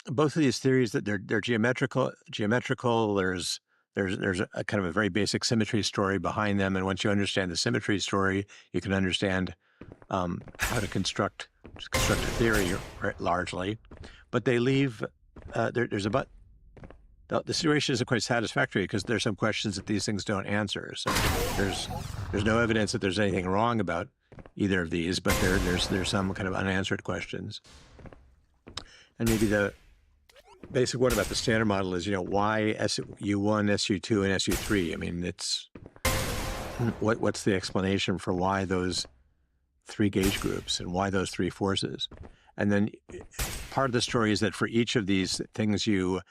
both of these theories that they're geometrical. There's a kind of a very basic symmetry story behind them, and once you understand the symmetry story, you can understand how to construct a theory, right, largely. But they leave there's about the situation isn't quite satisfactory because there's some questions that these things don't answer. So there's there's no evidence that there's anything wrong about either of these, but there's some kind of unanswered questions. And maybe the basic one about the standard model is, why SU1, SU2, and SU3? I mean, it's what's the explanation for why those three gauge groups and why those three forces? And then part of the story is that for each of these things, you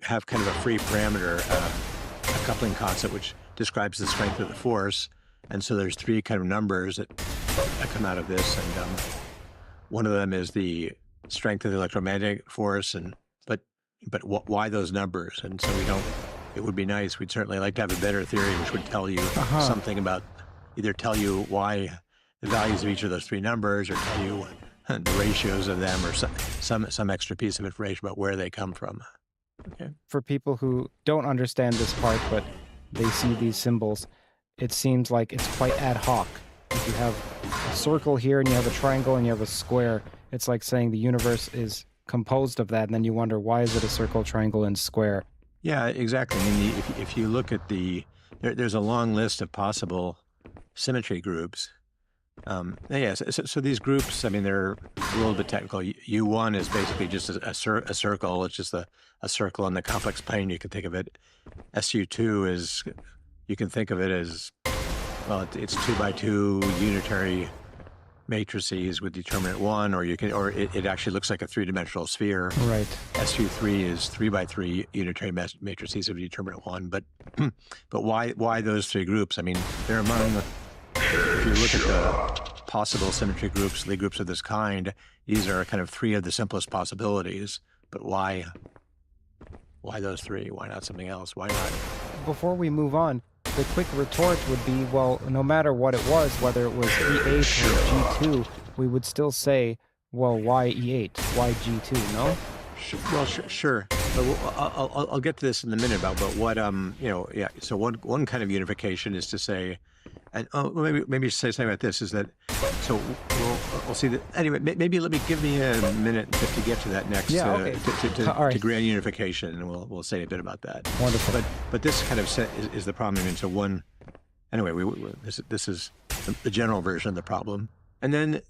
have kind of a free parameter, a coupling constant, which describes the strength of the force. And so there's three kind of numbers that come out of this, and one of them is the strength of the electromagnetic force, and but why those numbers? And so we don't. It would be nice. We'd certainly like to have a better theory, which would tell you something about, either tell you why the values of each of those three numbers, or tell you the ratios of them, or some extra piece of information about where they come from. Okay. For people who don't understand this part, but they see these symbols, it seems like it's quite ad hoc. If you have a circle here and you have a triangle and you have a square, it's like saying the universe is composed of that, and then you wonder, why is it a circle, triangle, and square? Yeah, exactly. I mean, if you look at there's a long list of possible symmetry groups. Yeah, so these groups, I mean, they're a little bit technical. U1 is basically just a circle. It's just a circle on the complex plane. You can think of it. SU2 is, you can think of it as, well, it's 2 by 2 unitary matrices with determinant 1, or it actually looks like a three-dimensional sphere. Right. SU3 is 3 by 3 unitary matrices of determinant 1. But why those three groups? I mean, they're among, if you look at the possible symmetry groups, Lie groups of this kind, these are kind of three of the simplest possibilities. But why those three? Why not something else? Why not? Before we move on, the quick retort would be, well, no matter what it was, whether it was E8 or G2, we would still say, well, why E8? Why G2? No? Well, sure. But I'll get to this in a minute about what yeah. So one kind of unification is to say, and maybe say something about this, is that, so we'll see that anyway. Maybe give me a minute to get to that next. Yeah, okay. To grand unification, and we'll say a bit about that. Wonderful. But this kind of is the problem. And so anyway, this is the general version of the problem. And then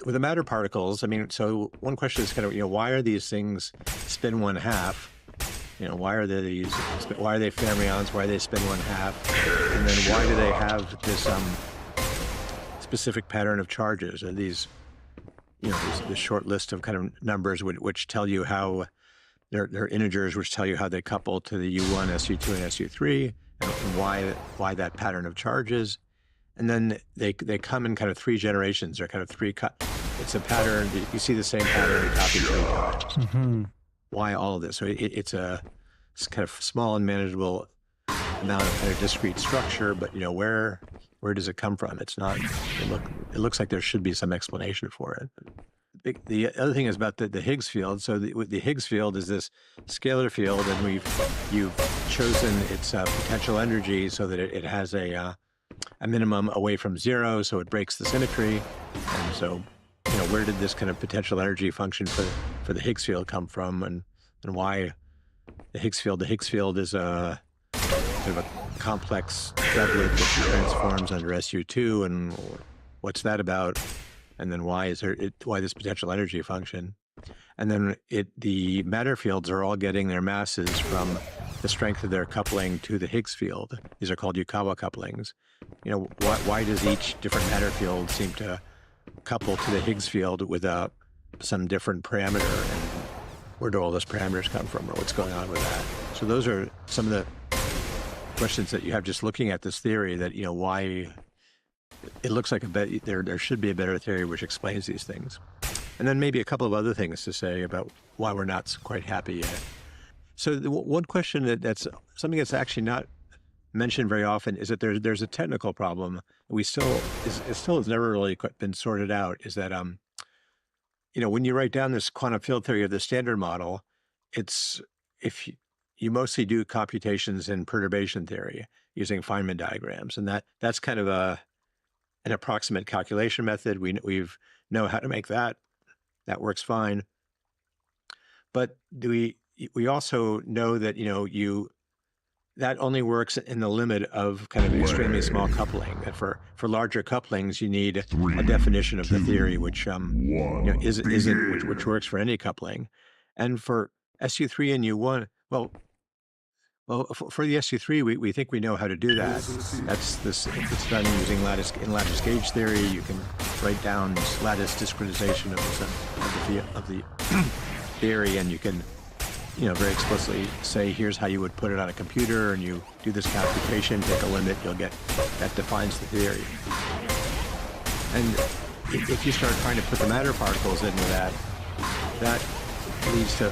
with the matter particles, I mean, so one question is kind of, why are these things spin 1/2? Why are they fermions? Why do they spin 1/2? And then why do they have this specific pattern of charges? And these, this short list of kind of numbers which tell you how they're integers, which tell you how they couple to the U1, SU2, and SU3, and why that pattern of charges. And then they come in kind of three generations. They're kind of it's a pattern. You see the same pattern copied 3 times. Mm-hmm. Why all of this? So it's kind of small and manageable amount of kind of discrete structure, but where does it come from? It's not. It looks like there should be some explanation for it. The other thing is about the Higgs field. So the Higgs field is this scalar field, and you've chosen its potential energy so that it has a minimum away from 0, so it breaks the symmetry. And so, where did this kind of potential energy function for the Higgs field come from, and why the Higgs field? The Higgs field is a sort of a complex doublet that transforms under SU2, and what's that about? And then why this potential energy function? And then the matter fields are all getting their masses from the strength of their coupling to the Higgs field. These are called Yukawa couplings. Why does each different matter field seem to couple to the Higgs field with some different parameter, and where do all those parameters come from, or what's going on with that? So those are some of the questions that you have just looking at this theory, that, why it looks like there should be a better theory which explains these things. And then maybe a couple of other things to say about why we're not quite happy yet. So one question that's something that's actually not mentioned very often is that there's a technical problem. It still has never really quite been sorted out, is that when you write down this quantum field theory of the standard model, it's if you mostly do computations in perturbation theory using Feynman diagrams, and that's kind of an approximate calculation method. We've know how to make that. That works fine. But we also know that that only works in the limit of kind of extremely small coupling. That for larger couplings, you need a definition of the theory, which which works for any coupling. And for SU3 and U1, well, for the SU3, we think we know how to do that. It's done using lattice gauge theory. You can write down this lattice discretization of the theory, and you can very explicitly say, here's how you would put it on a computer, and you do this computation, take a limit, you'll get, that defines the theory. And if you start trying to put the matter particles into that leads to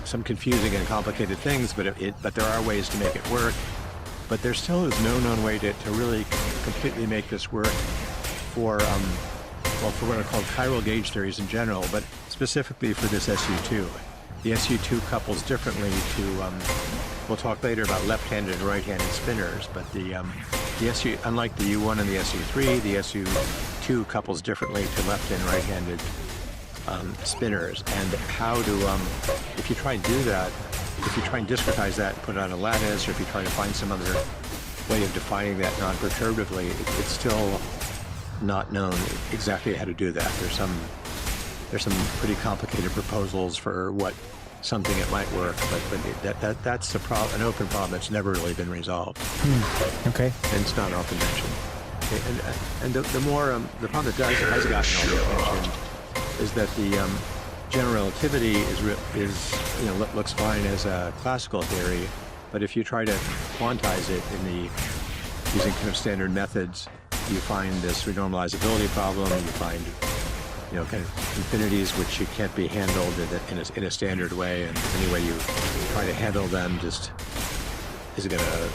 some confusing and complicated things, but there are ways to make it work. But there still is no known way to really completely make this work for what are called chiral gauge theories in general, but specifically for this SU2. The SU2 couples differently to, we'll talk later about left-handed and right-handed spinners, but the SU, unlike the U1 and the SU3, the SU2 couples differently to left and right-handed spinners. And how to, if you try and do that, if you try and discretize that and put it on a lattice, or if you try to find some other way of defining that non-perturbatively, it's still not known exactly how to do that. There's some pretty complicated proposals for what something it might work, but that's an open problem that's never really been resolved. Okay. And it's not often mentioned. Okay. And the problem that has gotten all the attention is that the general relativity looks fine as a classical theory, but if you try to quantize it using kind of standard methods, you find this renormalizability problem. You find kind of infinities which you can't be handled in a standard way, and any way you try to handle them just is going to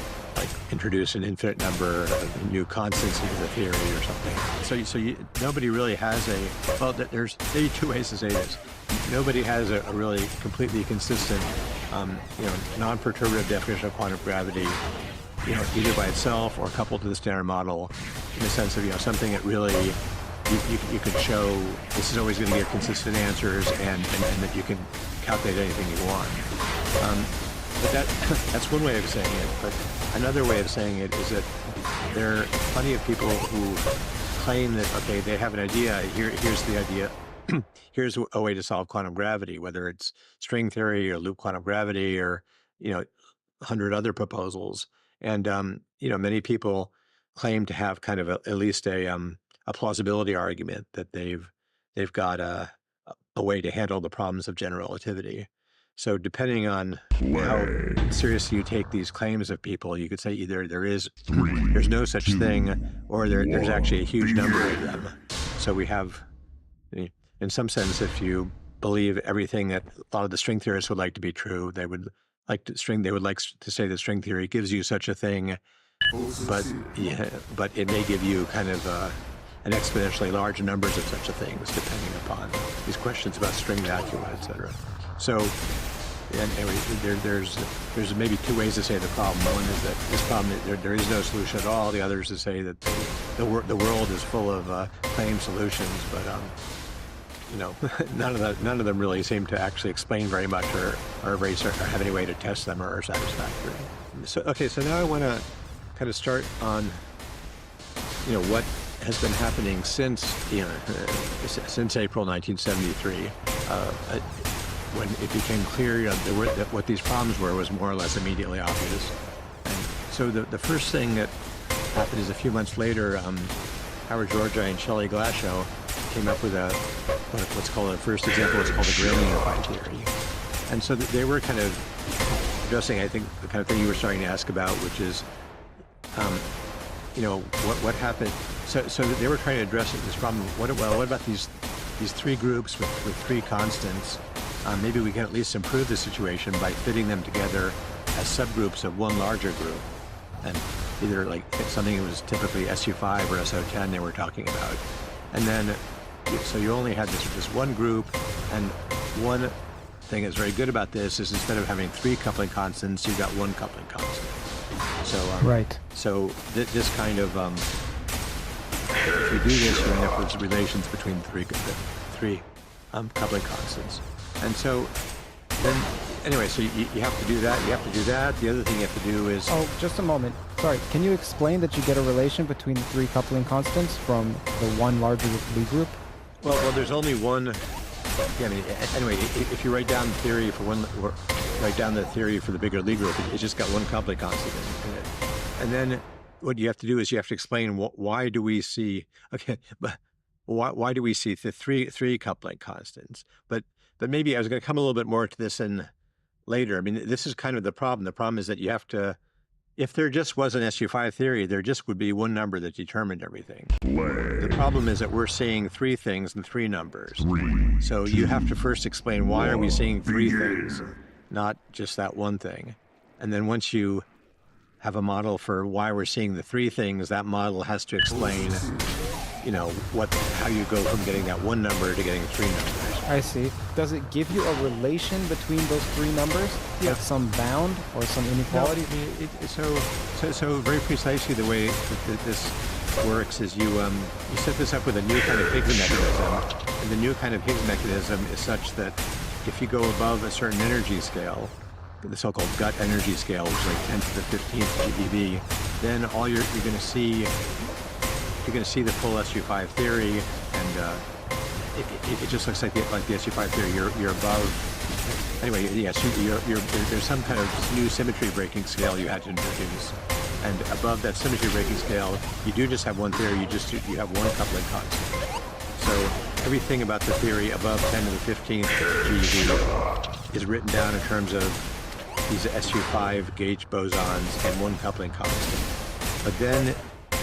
introduce an infinite number of new constants into the theory or something. So nobody really has there's maybe two ways to say this. Nobody has a really completely consistent, non-perturbative definition of quantum gravity, either by itself or coupled to the standard model, in the sense of something that really you could show this is always going to give consistent answers, and that you can calculate anything you want. But that's one way of saying it. But another way of saying it is that there are plenty of people who claim that, okay, they have an idea. Here's the idea. Here's a way to solve quantum gravity, whether it's string theory or loop quantum gravity or 100 other proposals. And many people claim to have kind of at least a plausibility argument that they've got a way to handle the problems of general relativity. So depending on how seriously you take these claims of people, you could say either there's no such thing, or there's actually a huge number of them. So we have, in some sense, if you believe everything that a lot of the string theorists would like to be true, they would like to say that string theory gives you such a thing, but it may give you kind of an exponentially large numbers of such a things, depending upon these questions about string vacuum, etc. So, anyway, there's maybe two ways to say the problem. One is that this problem there is no solution at all. The other is to say that the world is full of claimed solutions, but none of them really seem to actually explain very much, or have any way to test them or are satisfactory. So now I want to kind of start on what has been happening since April 1973, when it became clear that what these problems were was more or less immediately obvious. And so the first thing that happened is a few months later, Howard Georgi and Shelley Glashow came up with what's called the first example. It's called the Grain unified theory. And so they were kind of addressing, I think, the kind of thing you were starting to ask about, which is, what happened. So they were trying to address this problem. What about these three groups with three constants? Maybe we can at least improve the situation by fitting them together as subgroups of one larger group, and either something that was typically SU5 or SO10 they were talking about. And then So you only had this one group, and one thing that's very good about this is instead of having 3 coupling constants, you've got 1 coupling constant. So Right. So this kind of if you do this, you end up with relations between the three coupling constants. And so then anyway, so you have to do that. You have to do that. The other thing you have to do is Oh, just a moment. Sorry, can you explain that you get a relation between the 3 coupling constants from the one larger Lie group? well, there's only one. Yeah, I mean, anyway, if you write down the theory for write down the theory for the bigger Lie group, it's just got 1 coupling constant in it. And then what you have to do is you have to explain why do we see but why do we see the three coupling constants? But maybe I was going to come a little bit more to this in later. I mean, this is kind of the problem. The problem is that you have to. If there just was an SU5 theory, there just would be one number that determined everything. The problem is that we're seeing 3 things and 3 numbers. So you have to first explain why are we seeing 3 things, not just that one thing. And then once you have a model for why we're seeing the 3 things, that model has to explain, how you go from getting that one number to getting 3 numbers. I see. Does it give you a relation between those 3 numbers? Yeah. Like some bound or some inequality? No, I mean, so very precisely the way that this works is you set this up with a new kind of Higgs mechanism, and the new kind of Higgs mechanism is such that if you go above a certain energy scale, the so-called gut energy scale, which is like 10 to the 15th GeV, then all you're going to see the full SU5 theory, and it just looks like the SU5 theory. You're above. Anyway, yes, there's some kind of new symmetry breaking scale you had to introduce, and above that symmetry breaking scale, you do just have one theory. You have 1 coupling constant. So everything about the theory above 10 to the 15th GeV is written down in terms of these SU5 gauge bosons and 1 coupling constant. But then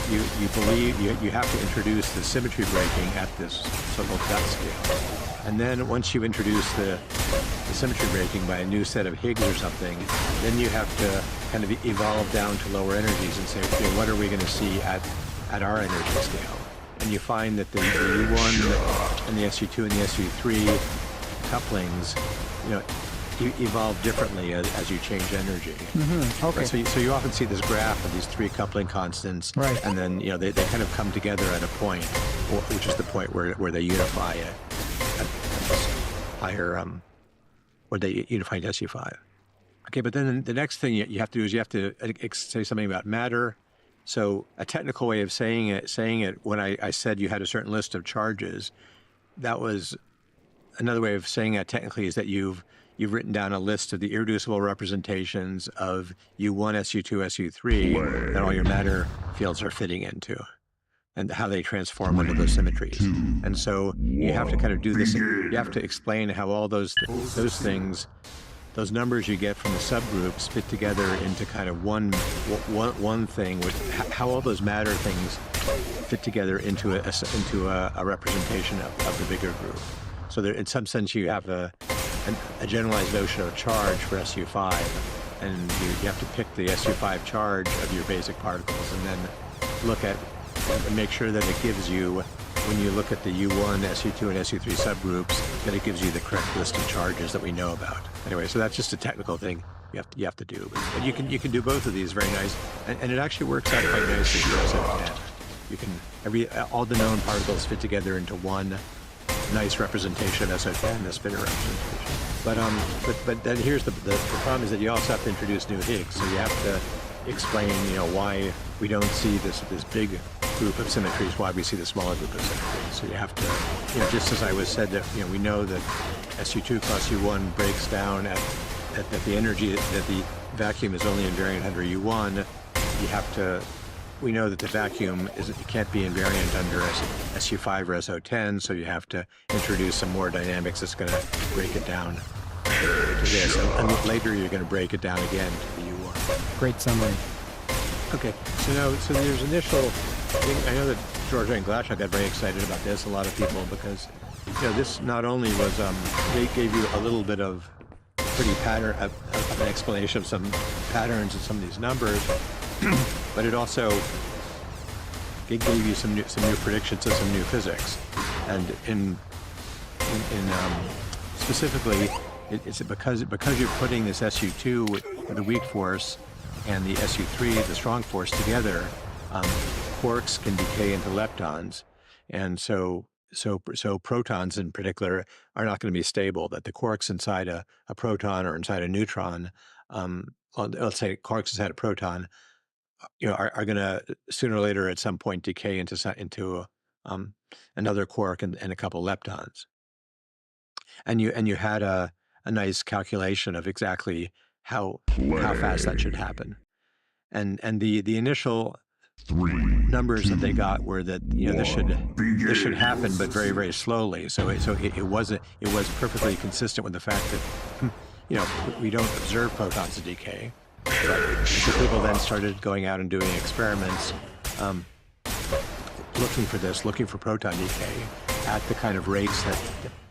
you believe you have to introduce the symmetry breaking at this so-called gut scale. And then once you introduce the symmetry breaking by a new set of Higgs or something, then you have to kind of evolve down to lower energies and say, okay, what are we going to see at our energy scale? And you find that the U1 and the SU2 and the SU3 couplings, evolve differently as you change energy. Mm-hmm. Okay. Right? So you often see this graph of these 3 coupling constants, right. And then they kind of come together at a point, which is the point where they unify at this higher, where they unify to SU5. Okay, but then the next thing you have to do is you have to say something about matter. So a technical way of saying it when I said you had a certain list of charges, that was another way of saying that technically is that you've written down a list of the irreducible representations of U1, SU2, SU3 that all your matter fields are fitting into, and how they transform under those symmetries. And so you have to kind of do this. You have to explain how all those things, those numbers you get from the subgroups, fit together into kind of one thing. How all those matter things fit together into a representation of the bigger group. So there, in some sense, you have a generalized notion of charge for SU5, and you have to pick the SU5 charge of your basic particles, and then look at and make sure that it gives you, when you look at the U1, SU2, and SU3 subgroups, that it gives you the correct list of charges that we know about. Anyway, so that's just a technical thing you have to do, but you can do both of these very nice, and it actually works out quite nicely for SO10. You can all the known particles fit together into one nice representation of SO10, the spinor representation. But then here's the problem is that you also have to introduce new Higgs. So you have to explain, why we don't see this big group of symmetries, why we see the smaller group of symmetries. So you have to, just as I was said that, we know that SU2 plus U1 breaks down at the energy, that the vacuum is only invariant under U1. We know that the vacuum can't be invariant under SU5 or SO10, so you have to introduce some more dynamics that's going to break it down to this. And later you're going to break it down again to the U1. Great summary. Okay, so there's initial thing. I know that Georgia and Glashow got very excited about this, a lot of people, because this not only was, they gave you a little bit of pretty pattern of an explanation of some patterns in some of these numbers, but it also gave you some new predictions of some new physics. And in specifically, it's because you're putting this SU2 with the weak force and the SU3, the strong force, together, quarks can decay into leptons, and so protons in particular are not going to be stable. That the quarks inside a proton or inside a neutron, well, let's say quarks inside a proton, are going to sooner or later at some point decay into another quark and a couple leptons. And you had a nice calculation of exactly how fast that should happen. And the initial numbers that they got were that this should happen, but very, very slowly. So it was perfectly consistent with the fact that we don't observe protons decay. But so people then started going out and doing experiments, looking for proton decay at the kind of rates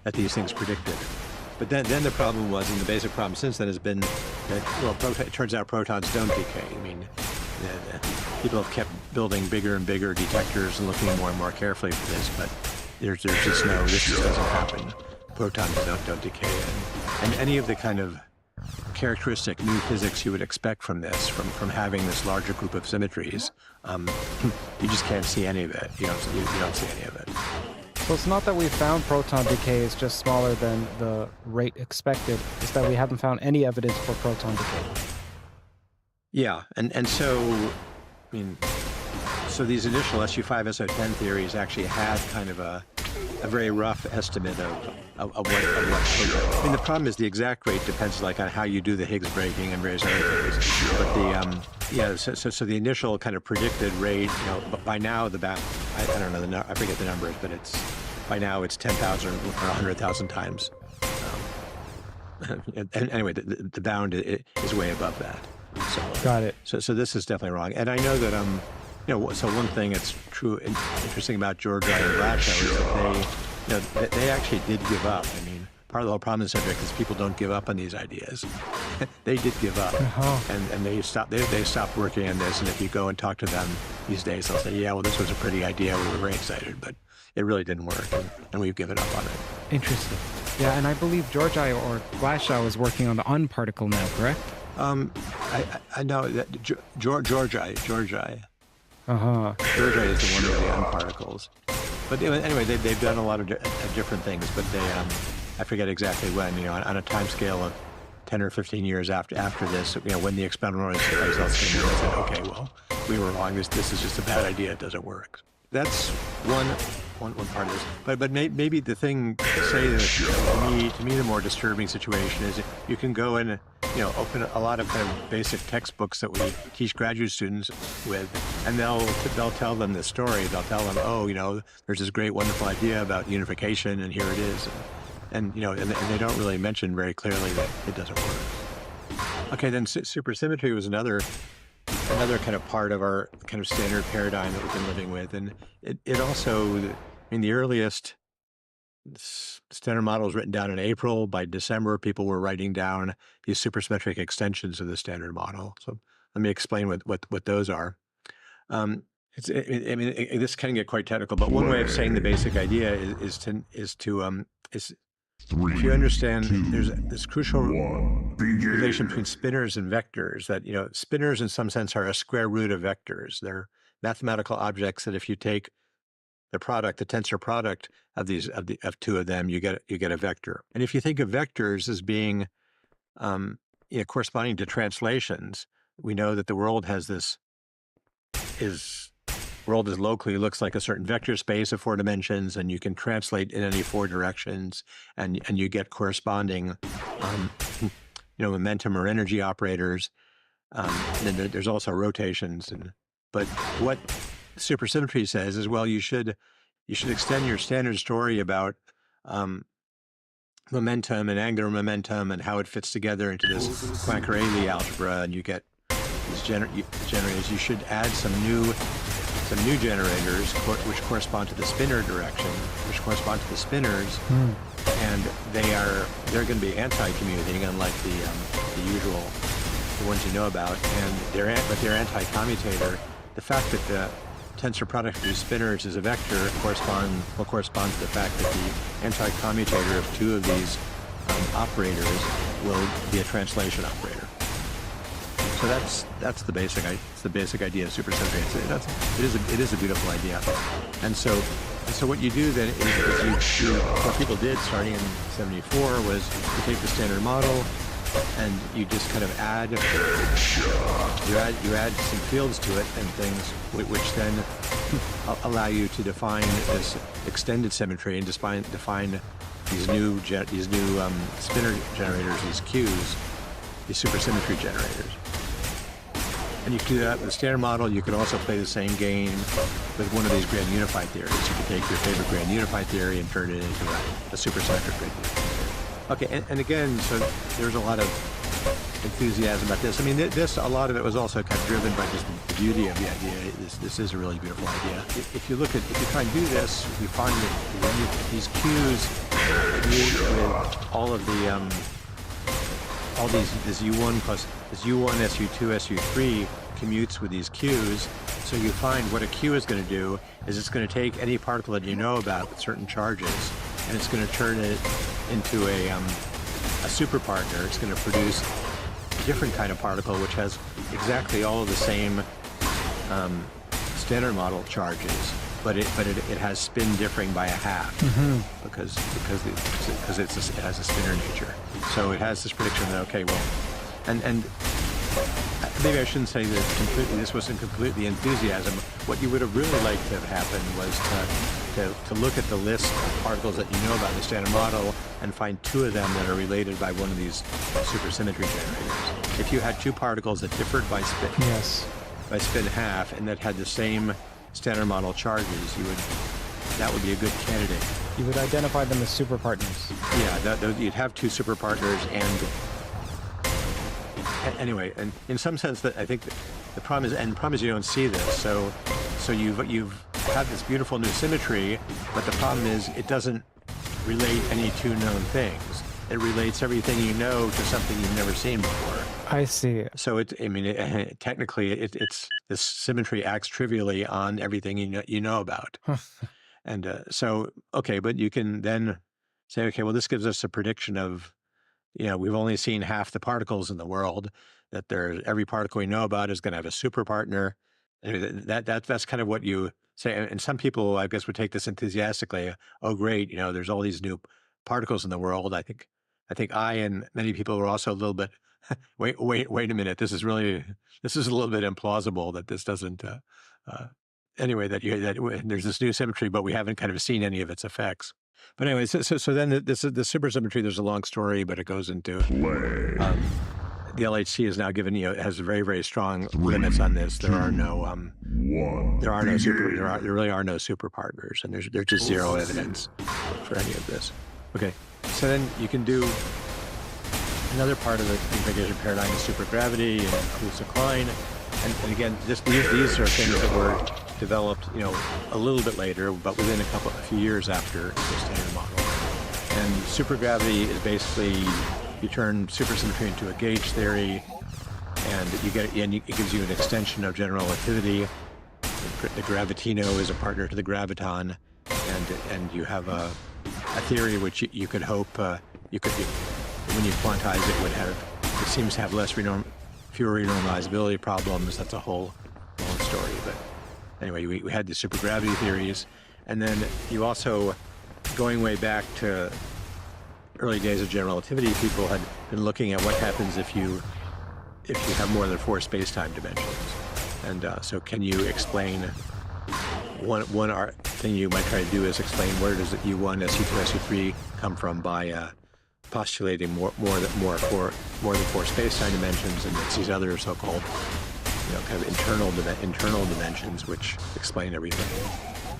that these things predicted. But then the problem was, and the basic problem since then has been that, it turns out protons don't decay. I mean, people have kept building bigger and bigger detectors and looking more and more carefully for this, but there's just this just doesn't happen. Protons don't decay. And any of the kind of characteristic new physics you would expect from this, from having this larger group of symmetries, you just can't see any of it. You don't see any of it. So it's not that we found proton decay is just smaller than the rate expected. It's that we haven't found any evidence for proton decay. Yeah, and so, I mean, so these initial SU5, SO10 theories actually had kind of a very rough estimate of what. I mean, the problem is the exact rate depends on how you do the Higgs breaking and various other things. But so the initial kind of predicted rate, but by now I don't know I forget the numbers, but by now it's 10,000 or 100,000 times. And anyway, the bound is way above that. So, got it. So this is definitely wrong. And I know that so one thing that's true and interesting about Georgia and Glashow is that they actually did give up. I mean, part of the whole problem in the subject is people don't give up on these ideas. They did give up, and they stopped working on this. And if you go and talk to them these days, they'll say, "Yeah, well, this was a pretty idea. We were very excited, but it really didn't work, and we've given up on it." Interesting. Yeah, and I believe Georgia or Glashow is working on the unparticle now, correct? I know that Georgia. Georgia is the one with the unparticles. But anyway, they've done a lot of different things, but I forget exactly when, on a time scale of 10 or 15 years after this, when the experimental results came in, and said, okay, well, we were wrong. This is just a bad idea. It doesn't work. That's one part of this. But maybe the thing to say that to me the more disturbing situation is you can go and open a lot of kind of basic textbooks that we teach graduate students with, and they'll tell them this story. They'll tell them, there's this great, wonderful idea about unification, and here it is. And they don't really mention very clearly that it doesn't work. Okay, then supersymmetry was another kind of part of our kind of standard paradigm that we've been living with, and it also, the earliest standard model was written down in April. By December, people were writing down these supersymmetric extensions of the standard model. So let me explain what those are. This can get quite technical, but one way of saying the basic idea is if you understand, there's this crucial relation between spinors and vectors. That spinors, in some sense, are a square root of vectors. They're mathematical objects that if you take the tensor product of two of them, you get a vector. And if you think of vectors as being corresponding to translations, we know that the world locally looks like a certain vector space of 4 dimensions, and you can translate in any 4 directions, and you get corresponding momentum or energy operators. And then there's also rotations. But what supersymmetry says is, well, you should extend your standard story about momentum and angular momentum and how it fits together into this Poincare-Lie algebra, and you get these generators. You should add some new generators which correspond to the spinor direction, which correspond to the spinors, and they're going to be anti-commuting, unlike the usual, the ones you know about, but they're anti-commutator. The fact that tensor product of these spinners is a vector will correspond to the fact that the anti-commutator of two of these operators will be a translation operator. So that's the basic idea of supersymmetry. It is a beautiful idea. And so what you do then is what people did starting in '74 was you take the standard model and you just kind of add some fields to it and things which then allow you to define this extended symmetry and define these new spinner generators, these Qs, these supersymmetry generators. And you can do that with the standard model. You can also play the same game with one of these grand unified theories. You can take your favorite grand unified theory and turn it into a supersymmetric grand unified theory. Okay, and again, so there's a lot of enthusiasm about this. I mean, a lot of it was also kind of driven by just the beauty of the idea. This is a really beautiful idea. If you try and do this, you find that these Qs with all of the this U1 plus this U1, SU2, SU3 commutes with these Qs. So you find what a Q is going to do is it's going to take any particle that you know about with certain charges, and it's going to turn it into a super partner. It's going to produce a different kind of particle which has exactly all of the same standard model charges, but it has spin differing by a half because it has a spinner nature. So it has this prediction that and maybe I shouldn't say that this wasn't completely enthusiasm. What you would have really liked to have happened was to look at the list of particles that you know about in the standard model and find two of them that are related by one of these supersymmetry generators. If you had two particles that differed by spin half and that had the same standard model charges, that would be a good candidate. You would identify them as super partners. Yeah, you'd have two super partners, and anyway, and in some sense, that I think the problem is you don't see this. So you've had this beautiful new symmetry, but the problem is it doesn't relate any two known things. It relates everything you know to something you've never seen before. I see. So technically, it's this symmetry acts trivially on everything you know about. And but you can then say, okay, well, this gives us a prediction of, we've only seen half the particles in the world, that every particle we know about is going to have a super partner. That's kind of what you say. And some people, I guess, would take this enthusiastically. Oh, great, there's all these new particles in the world. I think I and many people were also a little bit, wait a minute, this is a little bit implausible that this doesn't, anyway, that there's this new symmetry, but we haven't kind of seen any of its effects. But anyway, so then the supersymmetry, there's a long story, but it goes into the LHC is now given, has very, very strong limits on this. There really are no super partners, and there's just zero evidence for any of this. Okay, so then you can do another part of the configuration paradigm is supergravity and inclusive Klein. And again, just these are things that were developed, a little bit later, but within a few years after the standard model. And supergravity is basically, you turn supersymmetry into a gauge theory, and it gives you an extension of general relativity. The gravitino is a partner to the graviton, and you have a theory which you could hope when you quantize it seems to have fewer renormalizability problems. That's a whole long story, but anyway, we had the supergravity theories, and then you also, going way back to early days of general relativity, people had been looking at what happens if you have more than 4 space-time dimensions. And so can you explain, one thing you might try to do is explain where does U1, SU2, SU3 come from by postulating more than 4 space-time dimensions, and it's these other so-called kind of internal dimensions which explain everything.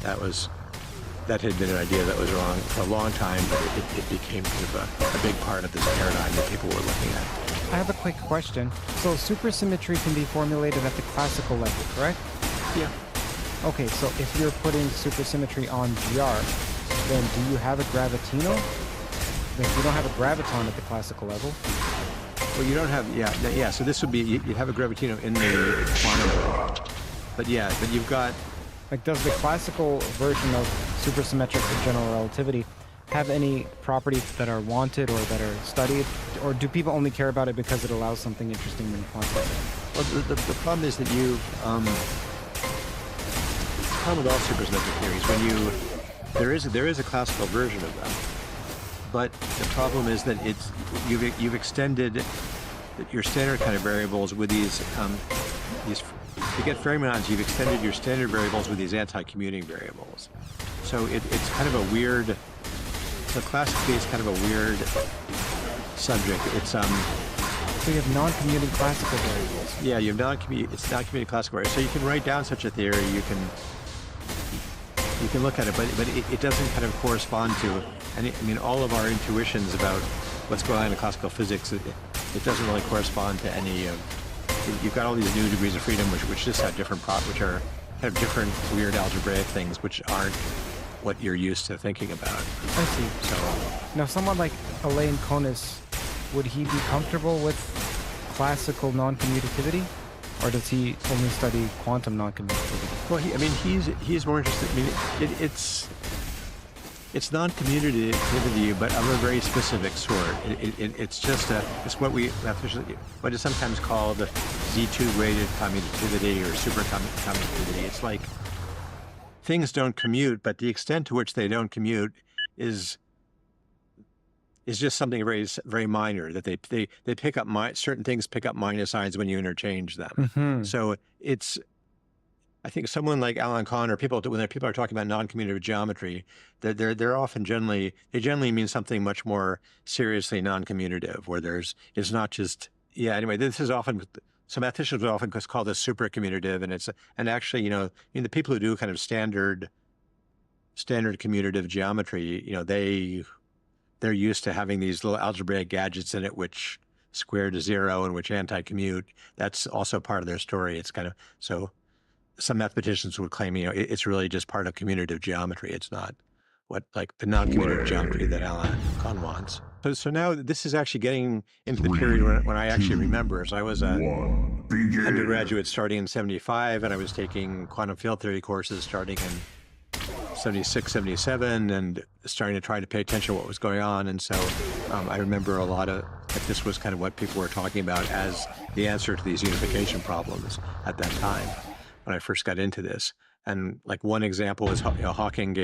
That had been an idea that was wrong for a long time, but it became kind of a big part of this paradigm that people were looking at. I have a quick question. So supersymmetry can be formulated at the classical level, correct? Yeah. Okay, so if you're putting supersymmetry on GR, then do you have a gravitino? If you don't have a graviton at the classical level? Well, you don't have, so this would be, you'd have a gravitino in the quantum world. But you've got, Like, does the classical version of supersymmetric general relativity have any properties that are wanted or that are studied? Or do people only care about it because it allows something interesting in quantum? Well, the problem is that you, problem with all supersymmetric theories, when there is a classical version of them, but the problem is that you've extended your standard kind of variables with these to get fermions, you've extended your standard variables with these anti-commuting variables. So it's kind of a weird. So classically, it's kind of a weird subject. It's So you have non-commuting classical variables. Yeah, you have it's non-commuting classical variables. So you can write down such a theory. You can look at it, but it doesn't kind of correspond to. And I mean, all of our intuitions about what's going on in classical physics, it doesn't really correspond to any of. You've got all these new degrees of freedom, which just have different which are kind of different weird algebraic things, which aren't what you're used to thinking about. I see. So now, someone like Elaine Konis, would he be comfortable with classical non-commutativity, or does he only study quantum non-commutativity? well, he's more interested. I mean, it's non-commutativity, but of a very specific sort. It's just it's what is sometimes called Z2 graded commutativity or super commutativity. It's like things don't commute, but the extent to which they don't commute is just something very, very minor, that they pick up certain things pick up minus signs when you interchange them. Mm-hmm. So I think someone like Alan Kahn or when people are talking about non-commutative geometry, they're often generally mean something much more seriously non-commutative, where it's not just Anyway, this is often. So mathematicians would often call this supercommutative, and actually, the people who do kind of standard commutative geometry, they're used to having these little algebraic gadgets in it which square to zero and which anti-commute. That's also part of their story. It's kind of so. Some mathematicians would claim, it's really just part of commutative geometry. It's not like the non-commutative geometry that Alan Kahn wants. So now this is actually getting into the period when I actually remember. As I was an undergraduate starting in 75, and I was taking quantum field theory courses starting in 76, 77, and starting to try to pay attention to what was going on. And so I remember a lot of, this was kind of what people were talking about as the answer to these unification problems at that time when I first got into this. And like one example is Hawking gave